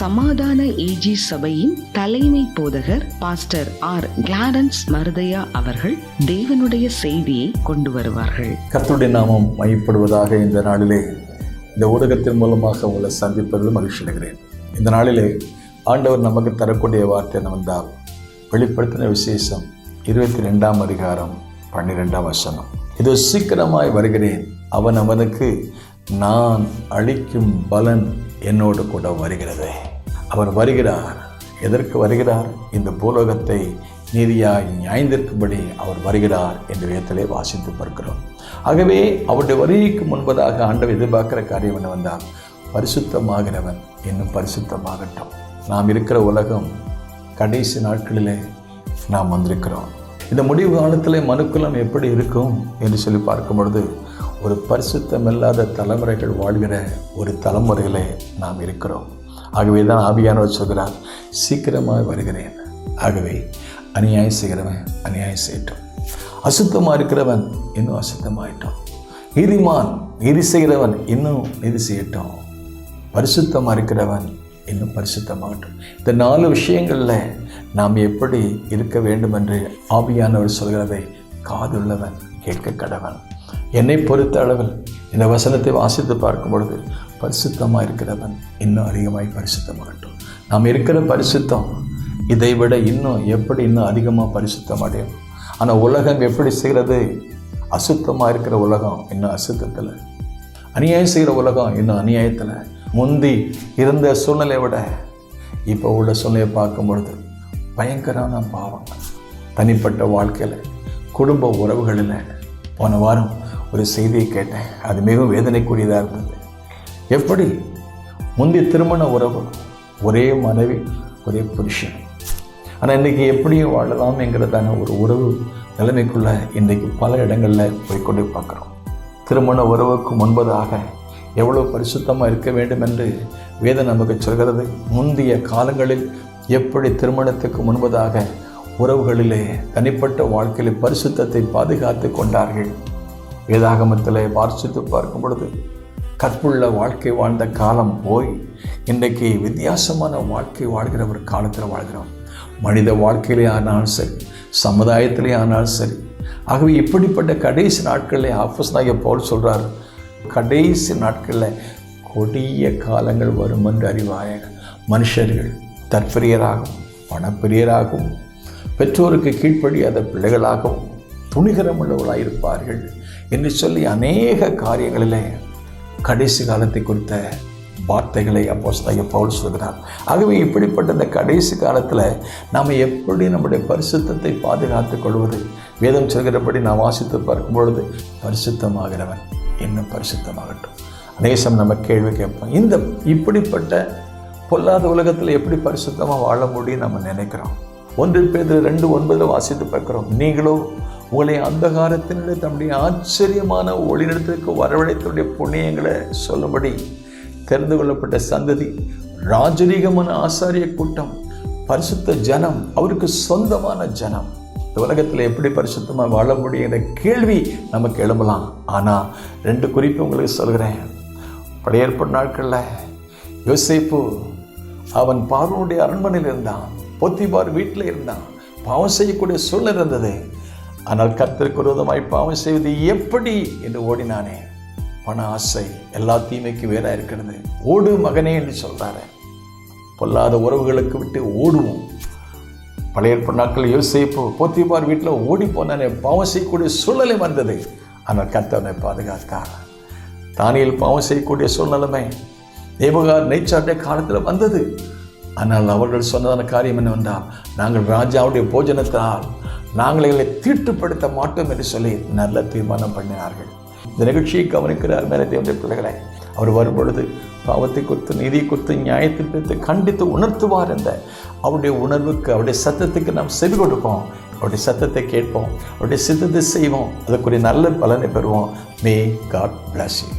சமாதான ஏஜி சபையின் தலைமை போதகர் பாஸ்டர் ஆர் கிளாரன்ஸ் மருதையா அவர்கள் தேவனுடைய செய்தியை கொண்டு வருவார்கள். கர்த்தருடைய நாமம் மையப்படுவதாக. இந்த நாளிலே இந்த ஊடகத்தின் மூலமாக உங்களை சந்திப்பதில் மகிழ்ச்சி அடைகிறேன். இந்த நாளிலே ஆண்டவர் நமக்கு தரக்கூடிய வார்த்தை என்னவென்றால், வெளிப்படுத்தின விசேஷம் 22ஆம் அதிகாரம் 12ஆம் வசனம். இதோ சீக்கிரமாய் வருகிறேன், அவனுக்கு நான் அளிக்கும் பலன் என்னோடு கூட வருகிறது. அவர் வருகிறார். எதற்கு வருகிறார்? இந்த பூலோகத்தை நீதியாய் நியாயந்திருக்கும்படி அவர் வருகிறார் என்று வேதத்திலே வாசித்து பார்க்கிறோம். ஆகவே அவருடைய வருகைக்கு முன்பதாக ஆண்டவர் எதிர்பார்க்கிற காரியம் என்னவென்றால், பரிசுத்தமாகிறவன் இன்னும் பரிசுத்தமாகட்டும். நாம் இருக்கிற உலகம் கடைசி நாட்களிலே நாம் வந்திருக்கிறோம். இந்த முடிவு காலத்தில் மனுக்குலம் எப்படி இருக்கும் என்று சொல்லி பார்க்கும் பொழுது, ஒரு பரிசுத்தமில்லாத தலைமுறைகள் வாழ்கிற ஒரு தலைமுறையிலே நாம் இருக்கிறோம். ஆகவே தான் ஆவியானவர் சொல்கிறார், சீக்கிரமாக வருகிறேன். ஆகவே அநியாயம் செய்கிறவன் அநியாயம் செய்யட்டும், அசுத்தமாக இருக்கிறவன் இன்னும் அசுத்தமாயிட்டோம், நீதிமான் நீதி செய்கிறவன் இன்னும் நீதி செய்யட்டும், பரிசுத்தமாக இருக்கிறவன் இன்னும் பரிசுத்தமாகட்டும். இந்த 4 விஷயங்களில் நாம் எப்படி இருக்க வேண்டும் என்று ஆவியானவர் சொல்கிறதை காதுள்ளவன் கேட்க கடவன். என்னை பொறுத்த அளவில் இந்த வசனத்தை வாசித்து பார்க்கும் பொழுது, பரிசுத்தமாக இருக்கிறவன் இன்னும் அதிகமாய் பரிசுத்தமாகட்டும். நாம் இருக்கிற பரிசுத்தம் இதை விட இன்னும் அதிகமாக பரிசுத்தம் அடையும். ஆனால் உலகம் எப்படி செய்கிறது? அசுத்தமாக இருக்கிற உலகம் இன்னும் அசுத்தத்தில், அநியாயம் செய்கிற உலகம் இன்னும் அநியாயத்தில். முந்தி இருந்த சூழ்நிலையை விட இப்போ உள்ள சூழ்நிலையை பார்க்கும் பொழுது பயங்கரமான பாவம். தனிப்பட்ட வாழ்க்கையில், குடும்ப உறவுகளில் போன வாரம் ஒரு செய்தியை கேட்டேன். அது மிகவும் வேதனைக்குரியதாக இருந்தது. எப்படி முந்தி திருமண உறவு, ஒரே மனைவி ஒரே புருஷன், ஆனால் இன்றைக்கி எப்படியும் வாழலாம் என்கிறதான ஒரு உறவு நிலைமைக்குள்ளே இன்றைக்கு பல இடங்களில் போய்கொண்டு பார்க்குறோம். திருமண உறவுக்கு முன்பதாக எவ்வளோ பரிசுத்தமாக இருக்க வேண்டும் என்று வேதம் நமக்கு சொல்கிறது. முந்தைய காலங்களில் எப்படி திருமணத்துக்கு முன்பதாக உறவுகளிலே தனிப்பட்ட வாழ்க்கையில் பரிசுத்தத்தை பாதுகாத்து கொண்டார்கள். வேதாகமத்தில் வாசித்து பார்க்கும் பொழுது கற்புள்ள வாழ்க்கை வாழ்ந்த காலம் போய் இன்றைக்கு வித்தியாசமான வாழ்க்கை வாழ்கிற ஒரு காலத்தில் வாழ்கிறோம். மனித வாழ்க்கையிலே ஆனாலும் சரி, சமுதாயத்திலே ஆனாலும் சரி. ஆகவே இப்படிப்பட்ட கடைசி நாட்களில் அப்போஸ்தலனாகிய பவுல் சொல்கிறார், கடைசி நாட்களில் கொடிய காலங்கள் வரும் என்று அறிவாயாக. மனுஷர்கள் தற்பிரியராகவும் பணப்பிரியராகவும் பெற்றோருக்கு கீழ்ப்படியாத பிள்ளைகளாகவும் துணிகரமுள்ளவர்களாக இருப்பார்கள் என்று சொல்லி அநேக காரியங்களிலே கடைசி காலத்தை குறித்த வார்த்தைகளை அப்போஸ்தலனாகிய பவுல் சொல்கிறார். ஆகவே இப்படிப்பட்ட இந்த கடைசி காலத்தில் நாம் எப்படி நம்முடைய பரிசுத்தத்தை பாதுகாத்துக் கொள்வது? வேதம் சொல்கிறபடி நாம் வாசித்து பார்க்கும் பொழுது, பரிசுத்தமாகிறவன் இன்னும் பரிசுத்தமாகட்டும். அநேசம் நம்ம கேள்வி கேட்போம், இந்த இப்படிப்பட்ட பொல்லாத உலகத்தில் எப்படி பரிசுத்தமாக வாழ முடியும் நம்ம நினைக்கிறோம். 1 பேதுரு 2:9 வாசித்து பார்க்கிறோம், நீங்களோ உங்களை அந்தகாரத்தினுடைய தம்முடைய ஆச்சரியமான ஒளிநிலத்திற்கு வரவழைத்தனுடைய புண்ணியங்களை சொல்லும்படி தெரிந்து கொள்ளப்பட்ட சந்ததி, ராஜரீகமான ஆசாரிய கூட்டம், பரிசுத்த ஜனம், அவருக்கு சொந்தமான ஜனம். இந்த உலகத்தில் எப்படி பரிசுத்தமாக வாழ முடியும் என்ற கேள்வி நமக்கு எழும்பலாம். ஆனால் 2 குறிப்பு உங்களுக்கு சொல்கிறேன். பழைய ஏற்பாடு நாட்களில் யோசேப்பு அவன் பார்வோனுடைய அரண்மனையில் இருந்தான், போத்திபார் வீட்டில் இருந்தான், பாவம் செய்யக்கூடிய சூழ்நிலை இருந்தது. ஆனால் கர்த்தருக்கு விரோதமாய் பாவம் செய்வது எப்படி என்று ஓடினானே. பண ஆசை எல்லா தீமைக்கு வேறாக இருக்கிறது. ஓடு மகனே என்று சொல்கிறாரு. பொல்லாத உறவுகளுக்கு விட்டு ஓடுவோம். பழைய ஏற்பாடு நாட்கள் யோசேப்பு போத்திபார் வீட்டில் ஓடி போனானே, பாவம் செய்யக்கூடிய சூழ்நிலை வந்தது. ஆனால் கர்த்தவனை பாதுகாத்தார். தானியேல் பாவம் செய்யக்கூடிய சூழ்நிலைமை நேபுகாத் நேச்சாருடைய காலத்தில் வந்தது. ஆனால் அவர்கள் சொன்னதான காரியம் என்னவென்றால், நாங்கள் ராஜாவுடைய போஜனத்தால் நாங்கள் எங்களை தீட்டுப்படுத்த மாட்டோம் என்று சொல்லி நல்ல தீர்மானம் பண்ணினார்கள். இந்த நிகழ்ச்சியை கவனிக்கிறார் மேலே தேவனுடைய பிள்ளைகளை. அவர் வரும்பொழுது பாவத்தை குறித்து, நீதி குறித்து, நியாயத்தை குறித்து கண்டித்து உணர்த்துவார் என்ற அவருடைய உணர்வுக்கு, அவருடைய சத்தத்துக்கு நாம் செவி கொடுப்போம். அவருடைய சத்தத்தை கேட்போம், அவருடைய சித்தத்தை செய்வோம். அதற்குரிய நல்ல பலனை பெறுவோம். May God bless you.